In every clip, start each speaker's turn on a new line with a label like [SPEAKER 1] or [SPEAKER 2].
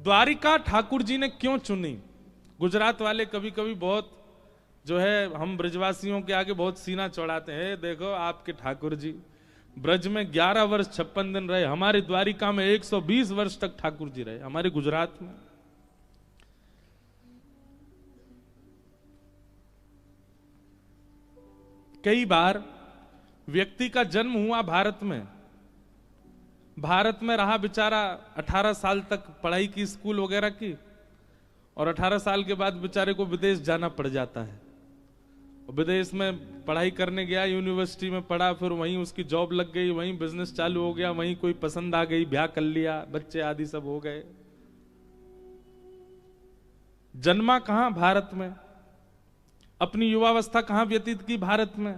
[SPEAKER 1] द्वारिका ठाकुर जी ने क्यों चुनी? गुजरात वाले कभी कभी बहुत जो है हम ब्रजवासियों के आगे बहुत सीना चौड़ाते हैं। देखो आपके ठाकुर जी ब्रज में 11 वर्ष 56 दिन रहे, हमारे द्वारिका में 120 वर्ष तक ठाकुर जी रहे, हमारे गुजरात में। कई बार व्यक्ति का जन्म हुआ भारत में, भारत में रहा बेचारा 18 साल तक पढ़ाई की, स्कूल वगैरह की, और 18 साल के बाद बेचारे को विदेश जाना पड़ जाता है। विदेश में पढ़ाई करने गया, यूनिवर्सिटी में पढ़ा, फिर वहीं उसकी जॉब लग गई, वहीं बिजनेस चालू हो गया, वहीं कोई पसंद आ गई, ब्याह कर लिया, बच्चे आदि सब हो गए। जन्मा कहां? भारत में। अपनी युवावस्था कहां व्यतीत की? भारत में।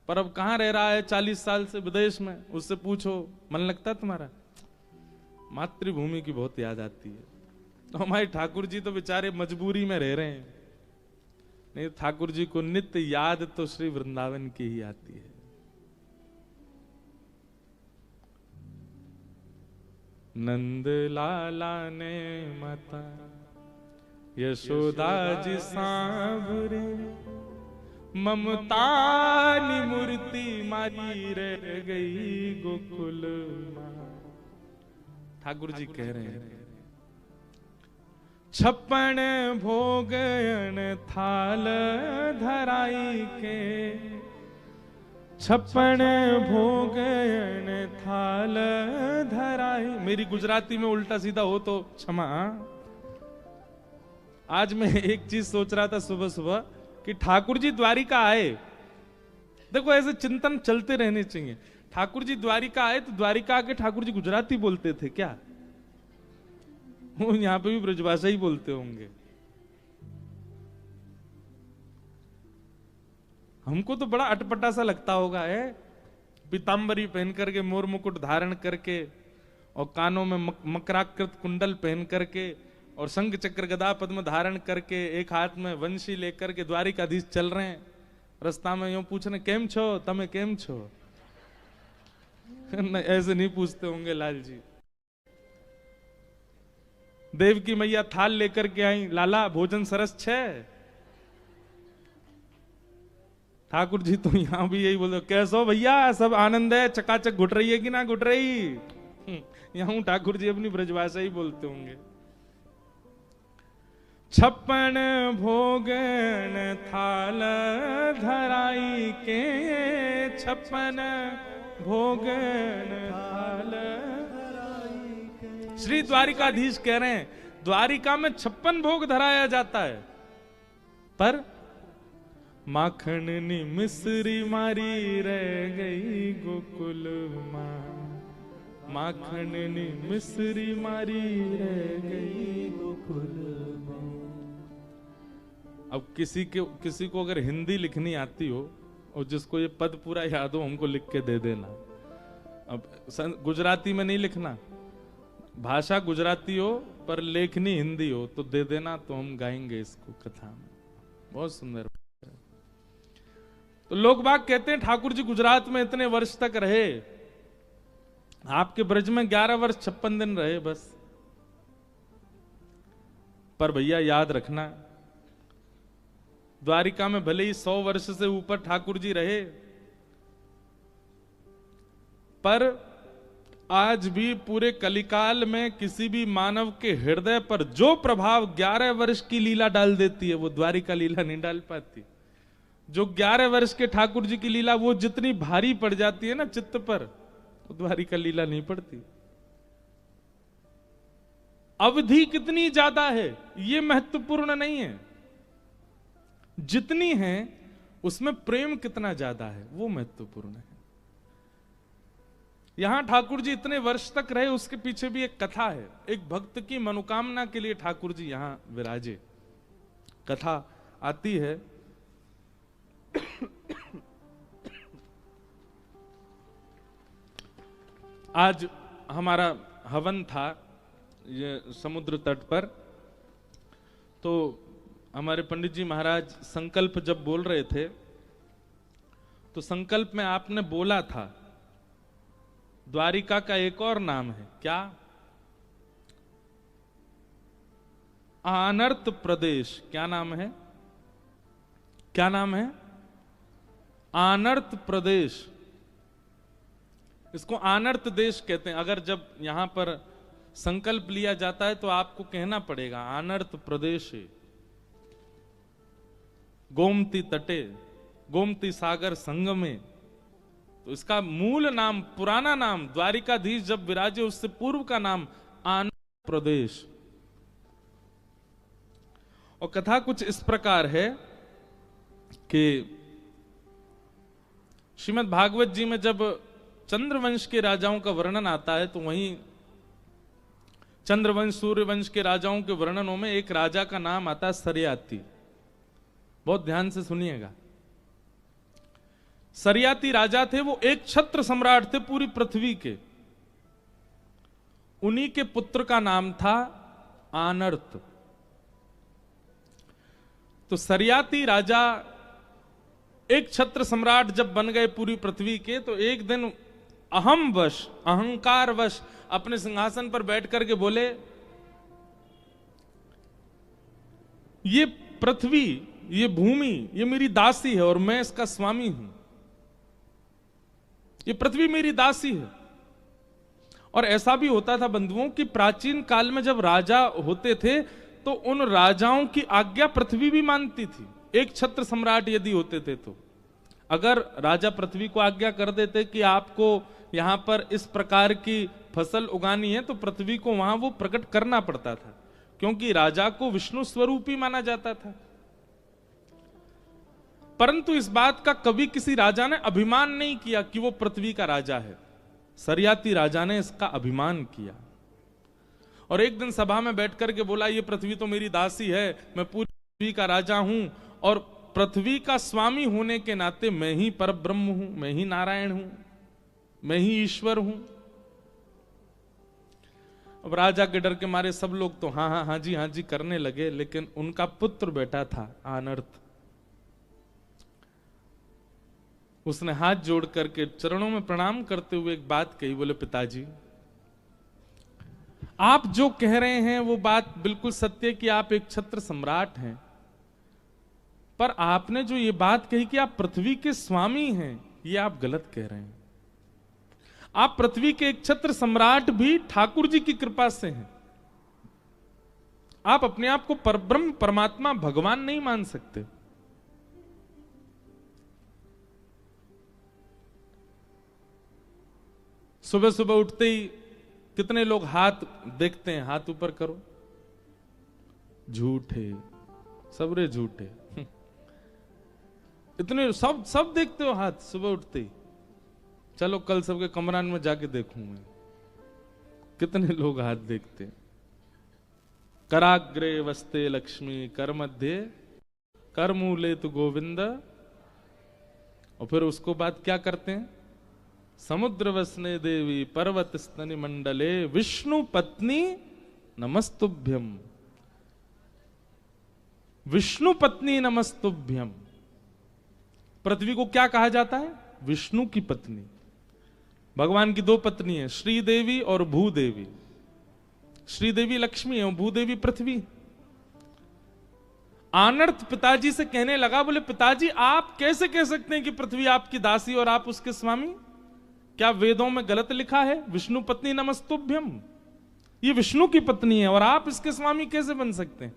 [SPEAKER 1] पर अब कहां रह रहा है 40 साल से? विदेश में। उससे पूछो मन लगता तुम्हारा? मातृभूमि की बहुत याद आती है। तो हमारे ठाकुर जी तो बेचारे मजबूरी में रह रहे हैं, नहीं ठाकुर जी को नित्य याद तो श्री वृंदावन की ही आती है। नंद लाला ने माता यशोदा जी सांवरे, ममता नि मूर्ति मारी रह गई गोकुल मां। ठाकुर जी कह रहे हैं 56 भोगन थाल धराई के, 56 भोगन थाल धराई। मेरी गुजराती में उल्टा सीधा हो तो क्षमा। आज मैं एक चीज सोच रहा था सुबह सुबह कि ठाकुर जी द्वारिका आए, देखो ऐसे चिंतन चलते रहने चाहिए। ठाकुर जी द्वारिका आए तो द्वारिका आके ठाकुर जी गुजराती बोलते थे क्या? वो यहां पे भी ब्रजभाषा ही बोलते होंगे। हमको तो बड़ा अटपटा सा लगता होगा है, पीतांबरी पहन करके, मोर मुकुट धारण करके, और कानों में मकराकृत कुंडल पहन करके, और शंख चक्र गदा पद्म धारण करके, एक हाथ में वंशी लेकर के द्वारिकाधीश चल रहे हैं। रास्ता में यूं पूछ रहे केम छो, तमे केम छो? ऐसे नहीं पूछते होंगे लाल जी। देव की मैया थाल लेकर के आई, लाला भोजन सरस छे? ठाकुर जी तो यहां भी यही बोलते, कैसो भैया सब आनंद है, चकाचक घुट रही है कि ना घुट रही? यहां ठाकुर जी अपनी ब्रजभाषा ही बोलते होंगे। 56 भोगन थाल धराई के, 56 भोगन थाल धराई के। श्री द्वारिकाधीश कह रहे हैं द्वारिका में 56 भोग धराया जाता है, पर माखन नी मिश्री मारी रह गई गोकुल मां, माखन नी मिश्री मारी रह गई गोकुल मां। अब किसी को अगर हिंदी लिखनी आती हो और जिसको ये पद पूरा याद हो, हमको लिख के दे देना। अब गुजराती में नहीं लिखना, भाषा गुजराती हो पर लेखनी हिंदी हो तो दे देना, तो हम गाएंगे इसको कथा में। बहुत सुंदर। तो लोग बाग कहते हैं ठाकुर जी गुजरात में इतने वर्ष तक रहे, आपके ब्रज में 11 वर्ष 56 दिन रहे बस। पर भैया याद रखना, द्वारिका में भले ही 100 वर्ष से ऊपर ठाकुर जी रहे, पर आज भी पूरे कलिकाल में किसी भी मानव के हृदय पर जो प्रभाव 11 वर्ष की लीला डाल देती है, वो द्वारिका लीला नहीं डाल पाती। जो 11 वर्ष के ठाकुर जी की लीला वो जितनी भारी पड़ जाती है ना चित्त पर, वो द्वारिका लीला नहीं पड़ती। अवधि कितनी ज्यादा है ये महत्वपूर्ण नहीं है, जितनी है उसमें प्रेम कितना ज्यादा है वो महत्वपूर्ण है। यहां ठाकुर जी इतने वर्ष तक रहे, उसके पीछे भी एक कथा है। एक भक्त की मनोकामना के लिए ठाकुर जी यहां विराजे। कथा आती है आज हमारा हवन था ये समुद्र तट पर, तो हमारे पंडित जी महाराज संकल्प जब बोल रहे थे तो संकल्प में आपने बोला था द्वारिका का एक और नाम है क्या? आनर्त प्रदेश, क्या नाम है, क्या नाम है, आनर्त प्रदेश। इसको आनर्त देश कहते हैं। अगर जब यहां पर संकल्प लिया जाता है तो आपको कहना पड़ेगा आनर्त प्रदेश है। गोमती तटे, गोमती सागर संगमे। तो इसका मूल नाम, पुराना नाम, द्वारिकाधीश जब विराजे उससे पूर्व का नाम आनर्त प्रदेश। और कथा कुछ इस प्रकार है कि श्रीमद् भागवत जी में जब चंद्रवंश के राजाओं का वर्णन आता है तो वहीं चंद्रवंश सूर्यवंश के राजाओं के वर्णनों में एक राजा का नाम आता है सरयाती। बहुत ध्यान से सुनिएगा। सरयाती राजा थे, वो एक छत्र सम्राट थे पूरी पृथ्वी के। उन्हीं के पुत्र का नाम था आनर्त। तो सरयाती राजा एक छत्र सम्राट जब बन गए पूरी पृथ्वी के, तो एक दिन अहम वश, अहंकार वश अपने सिंहासन पर बैठ करके बोले, ये पृथ्वी, ये भूमि, ये मेरी दासी है और मैं इसका स्वामी हूं। ये पृथ्वी मेरी दासी है। और ऐसा भी होता था बंधुओं कि प्राचीन काल में जब राजा होते थे तो उन राजाओं की आज्ञा पृथ्वी भी मानती थी। एक छत्र सम्राट यदि होते थे तो अगर राजा पृथ्वी को आज्ञा कर देते कि आपको यहां पर इस प्रकार की फसल उगानी है, तो पृथ्वी को वहां वो प्रकट करना पड़ता था, क्योंकि राजा को विष्णु स्वरूपी माना जाता था। परंतु इस बात का कभी किसी राजा ने अभिमान नहीं किया कि वो पृथ्वी का राजा है। सरयाती राजा ने इसका अभिमान किया और एक दिन सभा में बैठ करके बोला, ये पृथ्वी तो मेरी दासी है, मैं पूरी पृथ्वी का राजा हूं और पृथ्वी का स्वामी होने के नाते मैं ही परब्रह्म हूं, मैं ही नारायण हूं, मैं ही ईश्वर हूं। अब राजा के डर के मारे सब लोग तो हाँ हाँ हाँ जी करने लगे, लेकिन उनका पुत्र बैठा था आनर्त। उसने हाथ जोड़ करके चरणों में प्रणाम करते हुए एक बात कही, बोले पिताजी, आप जो कह रहे हैं वो बात बिल्कुल सत्य है कि आप एक छत्र सम्राट हैं, पर आपने जो ये बात कही कि आप पृथ्वी के स्वामी हैं, ये आप गलत कह रहे हैं। आप पृथ्वी के एक छत्र सम्राट भी ठाकुर जी की कृपा से हैं। आप अपने आप को परब्रह्म परमात्मा भगवान नहीं मान सकते। सुबह सुबह उठते ही कितने लोग हाथ देखते हैं, हाथ ऊपर करो, झूठे, सबरे झूठे। इतने सब देखते हो हाथ सुबह उठते ही। चलो कल सबके कमरान में जाके देखूं मैं कितने लोग हाथ देखते हैं। कराग्रे वस्ते लक्ष्मी कर मध्य कर मूले तु गोविंद। और फिर उसको बाद क्या करते हैं, समुद्र वसने देवी पर्वत स्तनि मंडले विष्णु पत्नी नमस्तुभ्यम, विष्णु पत्नी नमस्तुभ्यम। पृथ्वी को क्या कहा जाता है, विष्णु की पत्नी। भगवान की दो पत्नी है, श्रीदेवी और भूदेवी। श्रीदेवी लक्ष्मी है और भूदेवी पृथ्वी। आनर्त पिताजी से कहने लगा, बोले पिताजी आप कैसे कह सकते हैं कि पृथ्वी आपकी दासी और आप उसके स्वामी? क्या वेदों में गलत लिखा है विष्णु पत्नी नमस्तुभ्यम? ये विष्णु की पत्नी है और आप इसके स्वामी कैसे बन सकते हैं?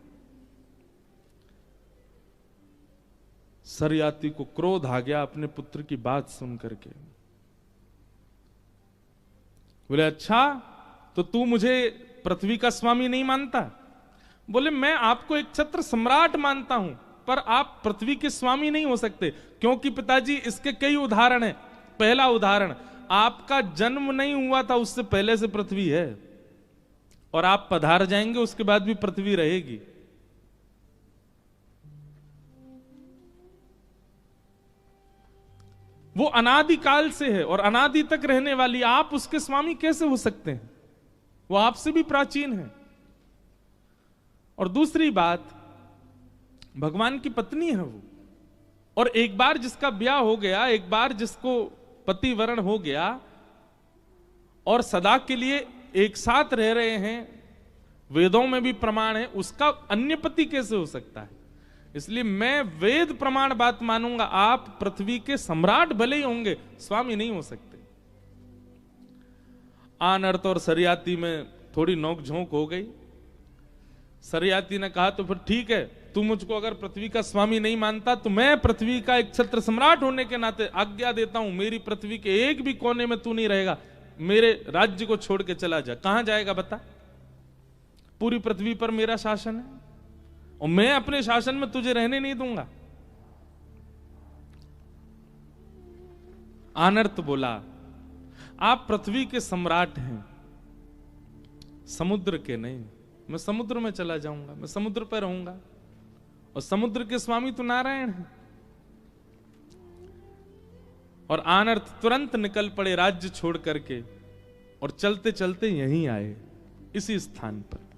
[SPEAKER 1] सरयाती को क्रोध आ गया अपने पुत्र की बात सुन करके। बोले अच्छा, तो तू मुझे पृथ्वी का स्वामी नहीं मानता? बोले मैं आपको एक छत्र सम्राट मानता हूं, पर आप पृथ्वी के स्वामी नहीं हो सकते। क्योंकि पिताजी इसके कई उदाहरण हैं। पहला उदाहरण, आपका जन्म नहीं हुआ था उससे पहले से पृथ्वी है, और आप पधार जाएंगे उसके बाद भी पृथ्वी रहेगी। वो अनादि काल से है और अनादि तक रहने वाली, आप उसके स्वामी कैसे हो सकते हैं? वो आपसे भी प्राचीन है। और दूसरी बात, भगवान की पत्नी है वो, और एक बार जिसका ब्याह हो गया, एक बार जिसको पतिवरण हो गया और सदा के लिए एक साथ रह रहे हैं, वेदों में भी प्रमाण है, उसका अन्य पति कैसे हो सकता है? इसलिए मैं वेद प्रमाण बात मानूंगा। आप पृथ्वी के सम्राट भले ही होंगे, स्वामी नहीं हो सकते। आनर्त और सरियाती में थोड़ी नोकझोंक हो गई। सरियाती ने कहा तो फिर ठीक है, तू मुझको अगर पृथ्वी का स्वामी नहीं मानता तो मैं पृथ्वी का एक छत्र सम्राट होने के नाते आज्ञा देता हूं, मेरी पृथ्वी के एक भी कोने में तू नहीं रहेगा, मेरे राज्य को छोड़ के चला जा। कहां जाएगा बता? पूरी पृथ्वी पर मेरा शासन है और मैं अपने शासन में तुझे रहने नहीं दूंगा। आनर्त बोला, आप पृथ्वी के सम्राट हैं, समुद्र के नहीं। मैं समुद्र में चला जाऊंगा, मैं समुद्र पर रहूंगा और समुद्र के स्वामी तो नारायण है। और आनर्त तुरंत निकल पड़े राज्य छोड़ करके और चलते चलते यहीं आए, इसी स्थान पर।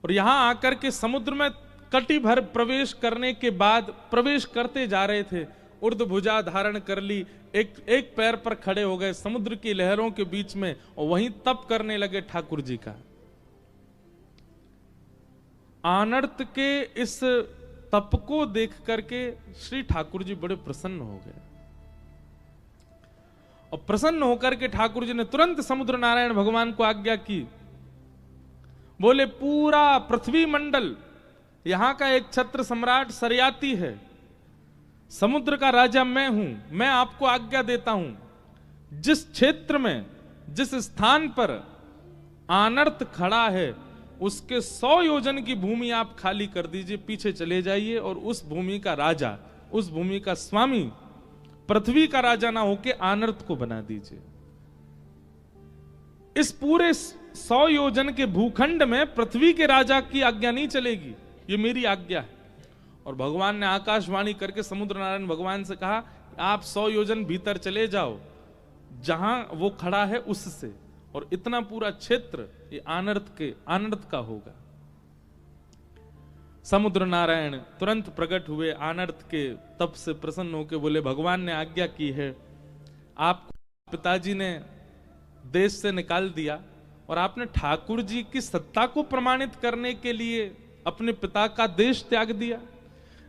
[SPEAKER 1] और यहां आकर के समुद्र में कटी भर प्रवेश करने के बाद प्रवेश करते जा रहे थे, ऊर्ध्व भुजा धारण कर ली, एक पैर पर खड़े हो गए समुद्र की लहरों के बीच में और वहीं तप करने लगे ठाकुर जी का। आनर्त के इस तप को देख करके श्री ठाकुर जी बड़े प्रसन्न हो गए और प्रसन्न होकर के ठाकुर जी ने तुरंत समुद्र नारायण भगवान को आज्ञा की। बोले, पूरा पृथ्वी मंडल यहां का एक छत्र सम्राट सरियाती है, समुद्र का राजा मैं हूं, मैं आपको आज्ञा देता हूं, जिस क्षेत्र में जिस स्थान पर आनर्त खड़ा है उसके 100 योजन की भूमि आप खाली कर दीजिए, पीछे चले जाइए और उस भूमि का राजा, उस भूमि का स्वामी पृथ्वी का राजा ना होके आनर्त को बना दीजिए। इस पूरे 100 योजन के भूखंड में पृथ्वी के राजा की आज्ञा नहीं चलेगी, ये मेरी आज्ञा है। और भगवान ने आकाशवाणी करके समुद्र नारायण भगवान से कहा, आप 100 योजन भीतर चले जाओ, जहां वो खड़ा है उससे, और इतना पूरा क्षेत्र ये आनर्त का होगा। समुद्र नारायण तुरंत प्रकट हुए, आनर्त के तप से प्रसन्न होकर बोले, भगवान ने आज्ञा की है, आपको पिताजी ने देश से निकाल दिया और आपने ठाकुर जी की सत्ता को प्रमाणित करने के लिए अपने पिता का देश त्याग दिया।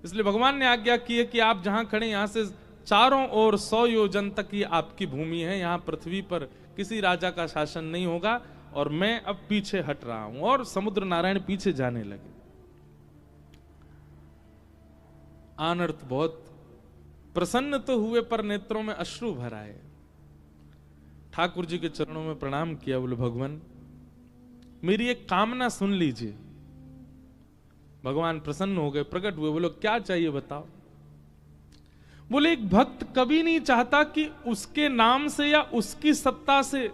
[SPEAKER 1] इसलिए भगवान ने आज्ञा की है कि आप जहां खड़े यहां से चारों ओर 100 योजन तक ही आपकी भूमि है, यहां पृथ्वी पर किसी राजा का शासन नहीं होगा और मैं अब पीछे हट रहा हूं। और समुद्र नारायण पीछे जाने लगे। आनर्त बहुत प्रसन्न तो हुए पर नेत्रों में अश्रु भर आए। ठाकुर जी के चरणों में प्रणाम किया, बोले, भगवान मेरी एक कामना सुन लीजिए। भगवान प्रसन्न हो गए, प्रकट हुए, बोलो क्या चाहिए बताओ। बोले, एक भक्त कभी नहीं चाहता कि उसके नाम से या उसकी सत्ता से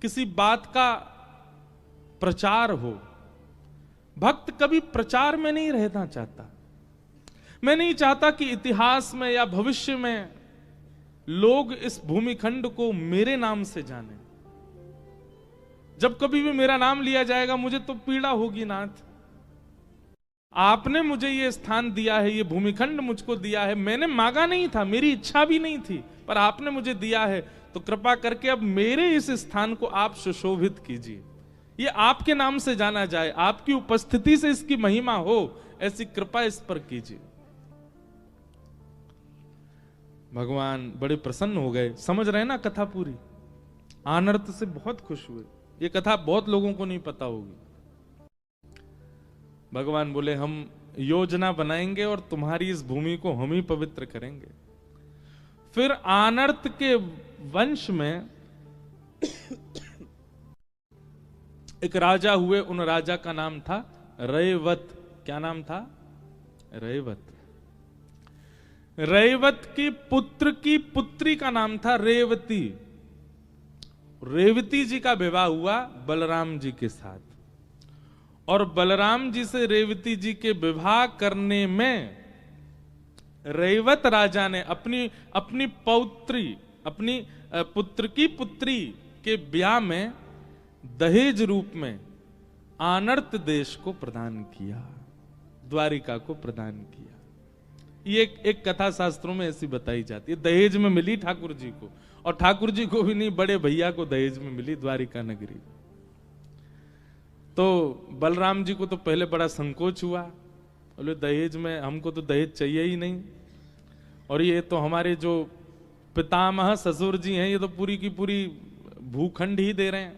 [SPEAKER 1] किसी बात का प्रचार हो। भक्त कभी प्रचार में नहीं रहना चाहता। मैं नहीं चाहता कि इतिहास में या भविष्य में लोग इस भूमिखंड को मेरे नाम से जाने। जब कभी भी मेरा नाम लिया जाएगा मुझे तो पीड़ा होगी नाथ। आपने मुझे ये स्थान दिया है, ये भूमिखंड मुझको दिया है, मैंने मांगा नहीं था, मेरी इच्छा भी नहीं थी, पर आपने मुझे दिया है, तो कृपा करके अब मेरे इस स्थान को आप सुशोभित कीजिए, ये आपके नाम से जाना जाए, आपकी उपस्थिति से इसकी महिमा हो, ऐसी कृपा इस पर कीजिए। भगवान बड़े प्रसन्न हो गए। समझ रहे ना कथा पूरी? आनर्त से बहुत खुश हुए। ये कथा बहुत लोगों को नहीं पता होगी। भगवान बोले, हम योजना बनाएंगे और तुम्हारी इस भूमि को हम ही पवित्र करेंगे। फिर आनर्त के वंश में एक राजा हुए। उन राजा का नाम था रैवत। क्या नाम था? रैवत। रैवत की पुत्र की पुत्री का नाम था रेवती। रेवती जी का विवाह हुआ बलराम जी के साथ, और बलराम जी से रेवती जी के विवाह करने में रैवत राजा ने अपनी पौत्री, अपनी पुत्र की पुत्री के ब्याह में दहेज रूप में आनर्त देश को प्रदान किया, द्वारिका को प्रदान किया। ये एक कथा शास्त्रों में ऐसी बताई जाती है। दहेज में मिली ठाकुर जी को, और ठाकुर जी को भी नहीं, बड़े भैया को दहेज में मिली द्वारिका नगरी। तो बलराम जी को तो पहले बड़ा संकोच हुआ, बोले दहेज में, हमको तो दहेज चाहिए ही नहीं, और ये तो हमारे जो पितामह ससुर जी हैं ये तो पूरी की पूरी भूखंड ही दे रहे हैं।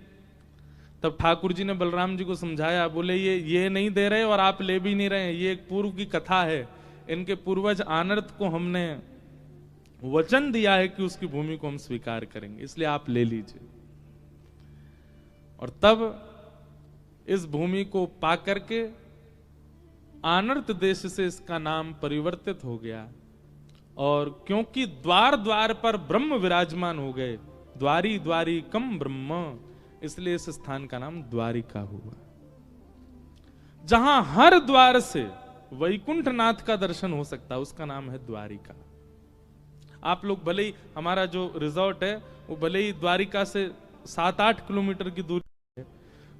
[SPEAKER 1] तब ठाकुर जी ने बलराम जी को समझाया, बोले ये नहीं दे रहे और आप ले भी नहीं रहे हैं, ये एक पूर्व की कथा है, इनके पूर्वज आनर्त को हमने वचन दिया है कि उसकी भूमि को हम स्वीकार करेंगे, इसलिए आप ले लीजिए। और तब इस भूमि को पाकर के आनर्त देश से इसका नाम परिवर्तित हो गया, और क्योंकि द्वार द्वार पर ब्रह्म विराजमान हो गए, द्वारी द्वारी कम ब्रह्म, इसलिए इस स्थान का नाम द्वारिका हुआ। जहां हर द्वार से वैकुंठनाथ का दर्शन हो सकता है उसका नाम है द्वारिका। आप लोग भले ही, हमारा जो रिजॉर्ट है वो भले ही द्वारिका से 7-8 किलोमीटर की दूरी है,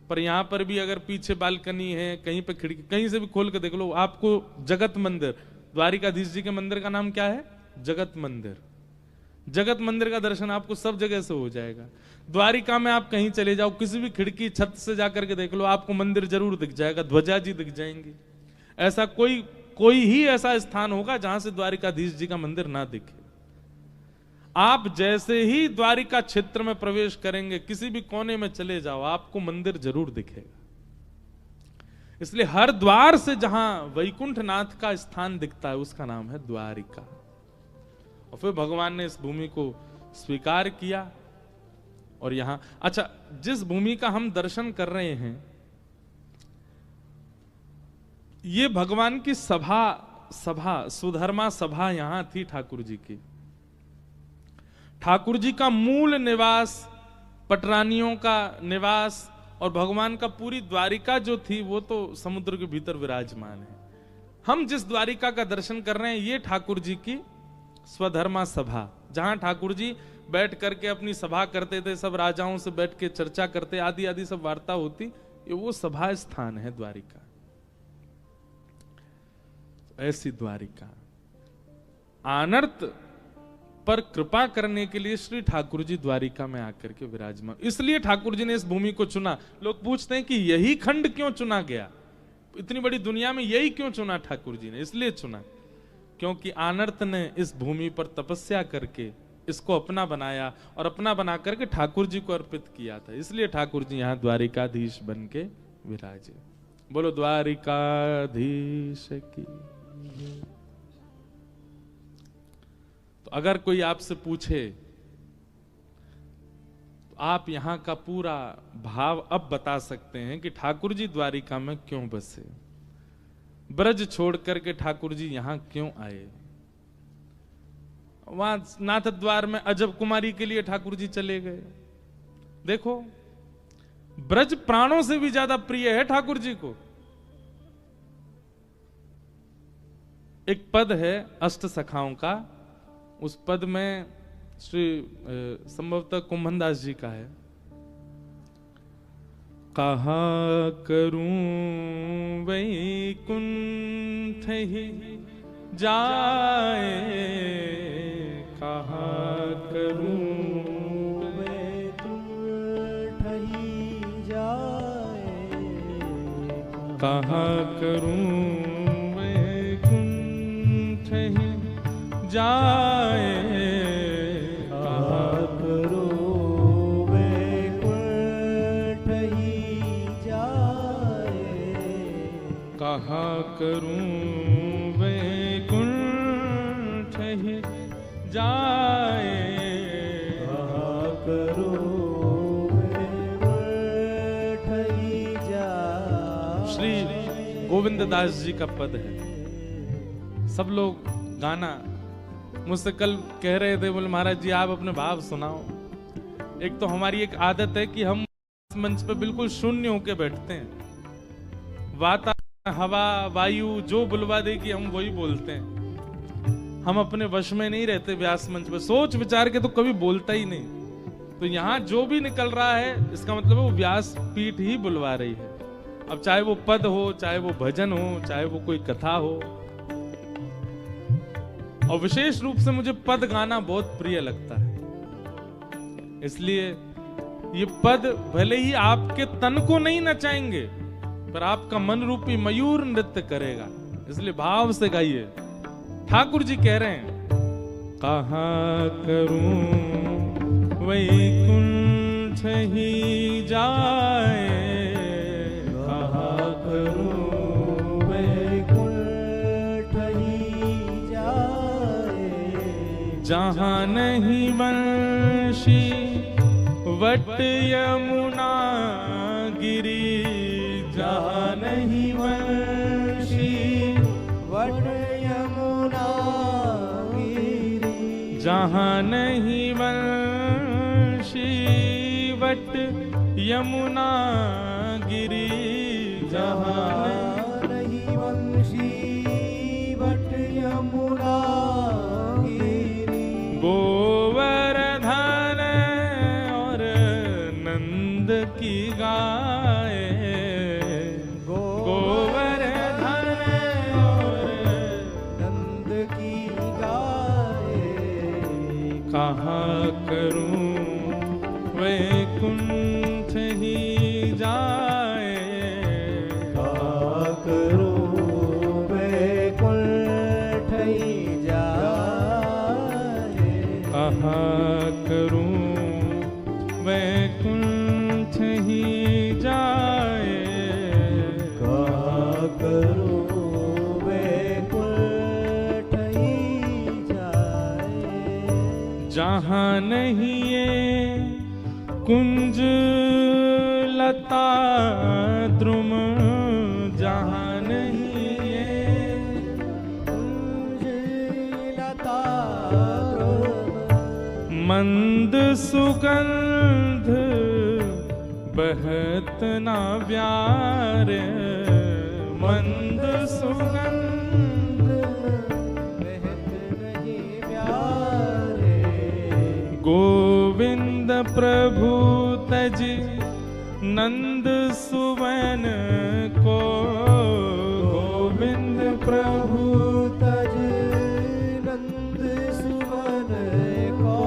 [SPEAKER 1] पर यहां पर भी अगर पीछे बालकनी है, कहीं पे खिड़की, कहीं से भी खोल के देख लो, आपको जगत मंदिर, द्वारिकाधीश जी के मंदिर का नाम क्या है? जगत मंदिर। जगत मंदिर का दर्शन आपको सब जगह से हो जाएगा। द्वारिका में आप कहीं चले जाओ, किसी भी खिड़की छत से जाकर के देख लो, आपको मंदिर जरूर दिख जाएगा, ध्वजा जी दिख जाएंगी। ऐसा कोई ही ऐसा स्थान होगा जहां से द्वारिकाधीश जी का मंदिर ना दिखे। आप जैसे ही द्वारिका क्षेत्र में प्रवेश करेंगे, किसी भी कोने में चले जाओ, आपको मंदिर जरूर दिखेगा। इसलिए हर द्वार से जहां वैकुंठनाथ का स्थान दिखता है उसका नाम है द्वारिका। और फिर भगवान ने इस भूमि को स्वीकार किया, और यहां, अच्छा, जिस भूमि का हम दर्शन कर रहे हैं ये भगवान की सभा सुधर्मा सभा यहां थी ठाकुर जी की। ठाकुर जी का मूल निवास, पटरानियों का निवास, और भगवान का पूरी द्वारिका जो थी वो तो समुद्र के भीतर विराजमान है। हम जिस द्वारिका का दर्शन कर रहे हैं ये ठाकुर जी की स्वधर्मा सभा, जहां ठाकुर जी बैठ करके अपनी सभा करते थे, सब राजाओं से बैठ के चर्चा करते, आदि आदि सब वार्ता होती, ये वो सभा स्थान है द्वारिका। ऐसी द्वारिका आनर्त पर कृपा करने के लिए श्री ठाकुर जी द्वारिका में आकर के विराजमान, इसलिए ठाकुर जी ने इस भूमि को चुना। लोग पूछते हैं कि यही खंड क्यों चुना गया, इतनी बड़ी दुनिया में यही क्यों चुना ठाकुर जी ने? इसलिए चुना क्योंकि आनर्त ने इस भूमि पर तपस्या करके इसको अपना बनाया, और अपना बना करके ठाकुर जी को अर्पित किया था, इसलिए ठाकुर जी यहां द्वारिकाधीश बन के विराजे। बोलो द्वारिकाधीश की। तो अगर कोई आपसे पूछे तो आप यहां का पूरा भाव अब बता सकते हैं कि ठाकुर जी द्वारिका में क्यों बसे, ब्रज छोड़ करके ठाकुर जी यहां क्यों आए। वहां नाथ द्वार में अजब कुमारी के लिए ठाकुर जी चले गए। देखो, ब्रज प्राणों से भी ज्यादा प्रिय है ठाकुर जी को। एक पद है अष्ट सखाओं का, उस पद में श्री संभवतः कुंभनदास जी का है, कहा करूं वैकुंठ ही जाए, कहा करूं वैकुंठ ही जाए, कहा करूं वैकुंठ ही जाए, कहा करूं वैकुंठ ही जाए, कहा करूं वैकुंठ ही जाए, कहा करूं वैकुंठ ही जाए। श्री गोविंद दास जी का पद है। सब लोग गाना मुझसे कल कह रहे थे, बोले महाराज जी आप अपने भाव सुनाओ। एक तो हमारी एक आदत है कि हम इस मंच पे बिल्कुल शून्य होके बैठते हैं, वातावरण, हवा, वायु जो बुलवा देगी हम वही बोलते हैं। हम अपने वश में नहीं रहते व्यास मंच पे, सोच विचार के तो कभी बोलता ही नहीं। तो यहाँ जो भी निकल रहा है इसका मतलब है वो व्यास पीठ ही बुलवा रही है। अब चाहे वो पद हो, चाहे वो भजन हो, चाहे वो कोई कथा हो। और विशेष रूप से मुझे पद गाना बहुत प्रिय लगता है, इसलिए ये पद भले ही आपके तन को नहीं नचाएंगे, पर आपका मन रूपी मयूर नृत्य करेगा, इसलिए भाव से गाइए। ठाकुर जी कह रहे हैं, कहाँ करूं वैकुंठ ही जाए, कहाँ करूं वैकुंठ ही जाए, जहाँ नहीं वंशी वट यमुना गिरी, जहाँ नहीं वंशी वट यमुना गिरी, जहाँ नहीं वंशी वट यमुना गिरी, जहाँ नहीं वंशी वट यमुना गिरी, गोवर्धन और नंद की गाय, गोवर्धन और नंद की गाय, कहाँ करूं वैकुंठ ही जाए, कहाँ करूं वैकुंठ ही जाए, कहाँ करूं वैकुंठ ही जाए, कहाँ करूं वैकुंठ ही जाए, जहाँ नहीं ये कुंज लता द्रुम, जहाँ नहीं ये कुंज लता द्रुम, मंद सुगंध बहत ना प्यार, मंद सुगंध बहत नहीं प्यार, गोविंद प्रभु तज नंद सुवन को, गोविंद प्रभु तज नंद सुवन को,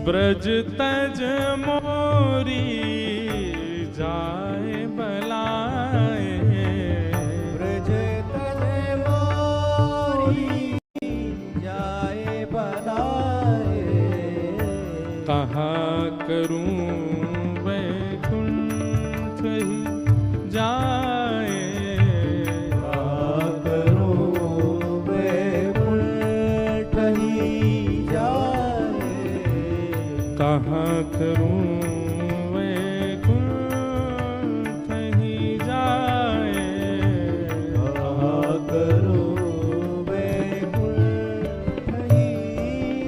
[SPEAKER 1] ब्रज तज मोरी जाए बलाए, ब्रज तज मोरी जाए बलाए, कहाँ करूं वैकुंठ ही जाए, कहाँ करूं वैकुंठ ही जाए, कहाँ करूं वैकुंठ ही जाए, कहाँ करूं वैकुंठ ही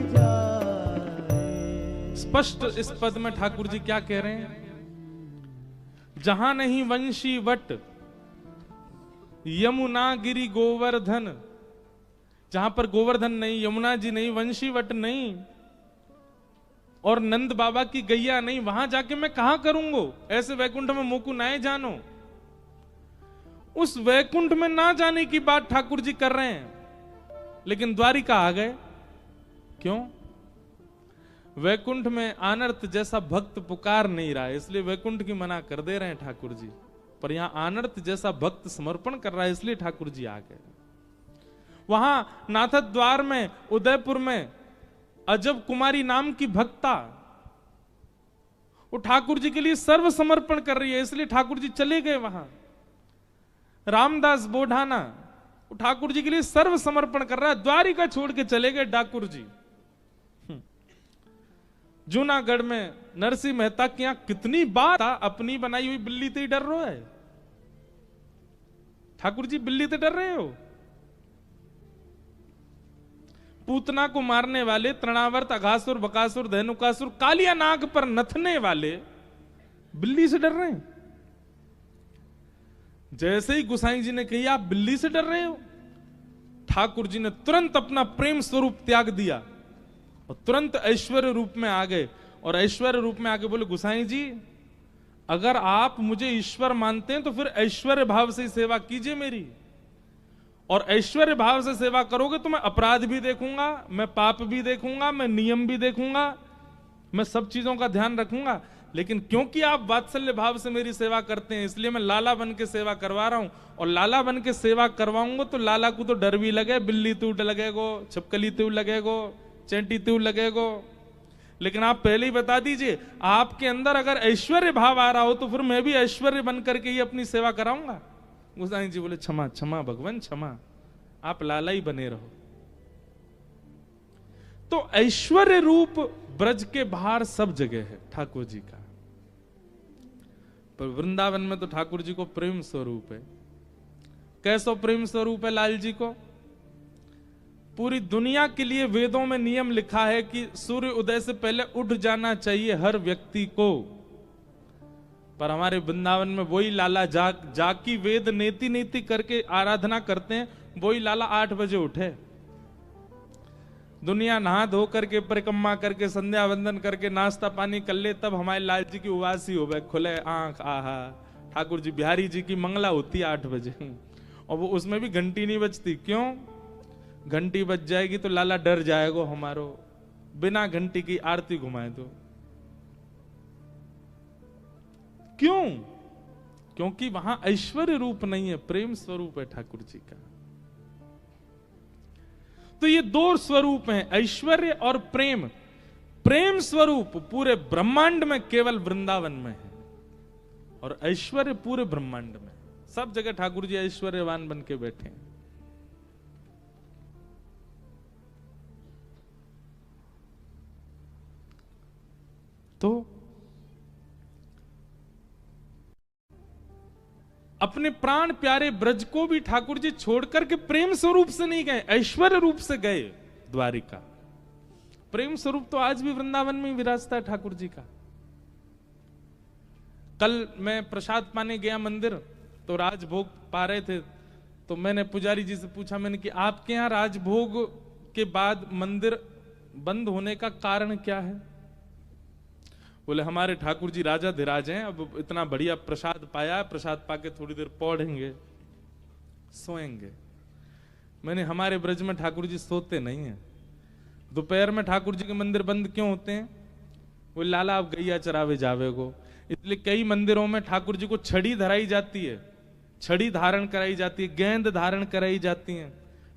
[SPEAKER 1] जाए। स्पष्ट इस पद में ठाकुर जी क्या कह रहे हैं, जहां नहीं वंशी वट यमुना गिरी गोवर्धन, जहां पर गोवर्धन नहीं, यमुना जी नहीं, वंशी वट नहीं और नंद बाबा की गैया नहीं, वहां जाके मैं कहां करूंगा, ऐसे वैकुंठ में मोकू नाए जानो। उस वैकुंठ में ना जाने की बात ठाकुर जी कर रहे हैं, लेकिन द्वारिका आ गए। क्यों? वैकुंठ में आनर्त जैसा भक्त पुकार नहीं रहा है, इसलिए वैकुंठ की मना कर दे रहे हैं ठाकुर जी। पर यहां आनर्त जैसा भक्त समर्पण कर रहा है, इसलिए ठाकुर जी आ गए। वहां नाथद द्वार में उदयपुर में अजब कुमारी नाम की भक्ता, वो ठाकुर जी के लिए सर्व समर्पण कर रही है, इसलिए ठाकुर जी चले गए वहां। रामदास बोढ़ाना वो ठाकुर जी के लिए सर्व समर्पण कर रहा है, द्वारिका छोड़ के चले गए ठाकुर जी। जूनागढ़ में नरसिंह मेहता की यहां कितनी बात, अपनी बनाई हुई बिल्ली से ही डर रहा है। ठाकुर जी बिल्ली से डर रहे हो? पूतना को मारने वाले, तृणावर्त, अघासुर, बकासुर, धेनुकासुर, कालिया नाग पर नथने वाले बिल्ली से डर रहे हैं। जैसे ही गुसाई जी ने कही आप बिल्ली से डर रहे हो, ठाकुर जी ने तुरंत अपना प्रेम स्वरूप त्याग दिया और तुरंत ऐश्वर्य रूप में आ गए। और ऐश्वर्य रूप में आके बोले, गुसाई जी अगर आप मुझे ईश्वर मानते हैं तो फिर ऐश्वर्य भाव से सेवा कीजिए मेरी, और ऐश्वर्य भाव से सेवा करोगे तो मैं अपराध भी देखूंगा, मैं पाप भी देखूंगा, मैं नियम भी देखूंगा, मैं सब चीजों का ध्यान रखूंगा। लेकिन क्योंकि आप वात्सल्य भाव से मेरी सेवा करते हैं इसलिए मैं लाला बन के सेवा करवा रहा हूं, और लाला बन के सेवा करवाऊंगा तो लाला को तो डर भी लगे, बिल्ली तू लगेगो, छिपकली तू लगेगो, चेंटी तू लगेगो। लेकिन आप पहले ही बता दीजिए, आपके अंदर अगर ऐश्वर्य भाव आ रहा हो तो फिर मैं भी ऐश्वर्य बन करके ही अपनी सेवा कराऊंगा। गोसाई जी बोले क्षमा क्षमा भगवान क्षमा, आप लाला ही बने रहो। तो ऐश्वर्य रूप ब्रज के बाहर सब जगह है ठाकुर जी का, पर वृंदावन में तो ठाकुर जी को प्रेम स्वरूप है। कैसो प्रेम स्वरूप है लाल जी को? पूरी दुनिया के लिए वेदों में नियम लिखा है कि सूर्य उदय से पहले उठ जाना चाहिए हर व्यक्ति को, पर हमारे वृंदावन में वही लाला जाकी वेद नेति नेति करके आराधना करते हैं, वही लाला 8 बजे उठे, दुनिया नहा धो करके परिक्रमा करके संध्या वंदन करके नाश्ता पानी कर ले, तब हमारे लाल जी की उवासी हो गए, खुले आंख, आहा। ठाकुर जी बिहारी जी की मंगला होती है 8 बजे, और वो उसमें भी घंटी नहीं बजती। क्यों? घंटी बज जाएगी तो लाला डर जाएगा हमारो, बिना घंटी की आरती घुमाए तो। क्यों? क्योंकि वहां ऐश्वर्य रूप नहीं है, प्रेम स्वरूप है ठाकुर जी का। तो ये 2 स्वरूप हैं, ऐश्वर्य और प्रेम। प्रेम स्वरूप पूरे ब्रह्मांड में केवल वृंदावन में है, और ऐश्वर्य पूरे ब्रह्मांड में। सब जगह ठाकुर जी ऐश्वर्यवान बन के बैठे हैं। तो अपने प्राण प्यारे ब्रज को भी ठाकुर जी छोड़कर के प्रेम स्वरूप से नहीं गए, ऐश्वर्य रूप से गए द्वारिका। प्रेम स्वरूप तो आज भी वृंदावन में विराजता है ठाकुर जी का। कल मैं प्रसाद पाने गया मंदिर, तो राजभोग पा रहे थे, तो मैंने पुजारी जी से पूछा, मैंने कि आपके यहां राजभोग के बाद मंदिर बंद होने का कारण क्या है? बोले हमारे ठाकुर जी राजा धीराज हैं, अब इतना बढ़िया प्रसाद पाया, प्रसाद पाके थोड़ी देर पौधेंगे, सोएंगे। मैंने हमारे ब्रज में ठाकुर जी सोते नहीं हैं। दोपहर में ठाकुर जी के मंदिर बंद क्यों होते हैं? वो लाला आप गैया चरावे जावे को, इसलिए कई मंदिरों में ठाकुर जी को छड़ी धराई जाती है, छड़ी धारण कराई जाती है, गेंद धारण कराई जाती है।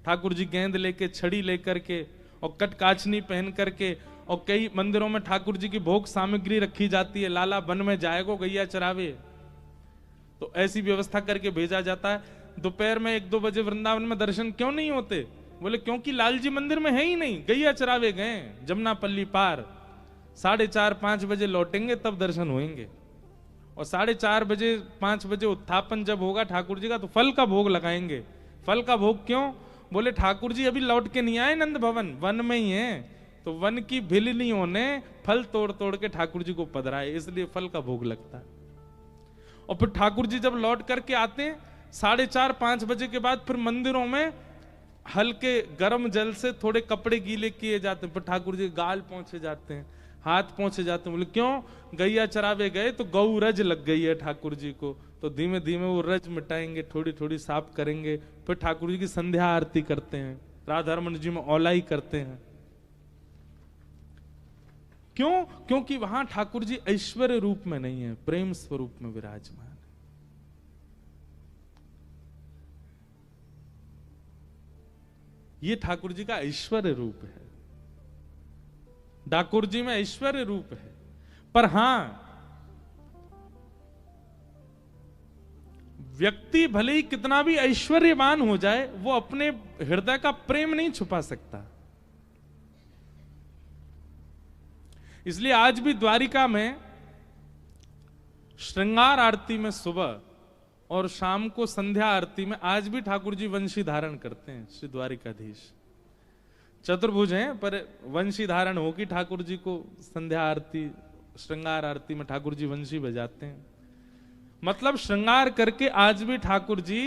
[SPEAKER 1] ठाकुर जी गेंद लेके, छड़ी लेकर के और कटकाचनी पहन करके, और कई मंदिरों में ठाकुर जी की भोग सामग्री रखी जाती है, लाला वन में जाएगो गैया चरावे, तो ऐसी व्यवस्था करके भेजा जाता है। दोपहर में 1-2 बजे वृंदावन में दर्शन क्यों नहीं होते? बोले क्योंकि लाल जी मंदिर में है ही नहीं, गैया चरावे गए जमुना पल्ली पार, 4:30-5 बजे लौटेंगे तब दर्शन होंगे। और 4:30 बजे 5 बजे उत्थापन जब होगा ठाकुर जी का, तो फल का भोग लगाएंगे। फल का भोग क्यों? बोले ठाकुर जी अभी लौट के नहीं आए नंद भवन, वन में ही है, तो वन की भिलनियों ने फल तोड़ तोड़ के ठाकुर जी को पधराए, इसलिए फल का भोग लगता है। और फिर ठाकुर जी जब लौट करके आते हैं 4:30-5 बजे के बाद, फिर मंदिरों में हल्के गर्म जल से थोड़े कपड़े गीले किए जाते हैं, फिर ठाकुर जी गाल पहुंचे जाते हैं, हाथ पहुंचे जाते हैं। बोले क्यों? गैया चरावे गए तो गौ रज लग गई है ठाकुर जी को, तो धीमे धीमे वो रज मिटाएंगे, थोड़ी थोड़ी साफ करेंगे, फिर ठाकुर जी की संध्या आरती करते हैं, राधा रमन जी में औलाई करते हैं। क्यों? क्योंकि वहां ठाकुर जी ऐश्वर्य रूप में नहीं है, प्रेम स्वरूप में विराजमान है। ये ठाकुर जी का ऐश्वर्य रूप है। ठाकुर जी में ऐश्वर्य रूप है, पर हां, व्यक्ति भले ही कितना भी ऐश्वर्यवान हो जाए, वो अपने हृदय का प्रेम नहीं छुपा सकता। इसलिए आज भी द्वारिका में श्रृंगार आरती में सुबह और शाम को संध्या आरती में आज भी ठाकुर जी वंशी धारण करते हैं। श्री द्वारिकाधीश चतुर्भुज हैं, पर वंशी धारण होगी ठाकुर जी को। संध्या आरती, श्रृंगार आरती में ठाकुर जी वंशी बजाते हैं, मतलब श्रृंगार करके आज भी ठाकुर जी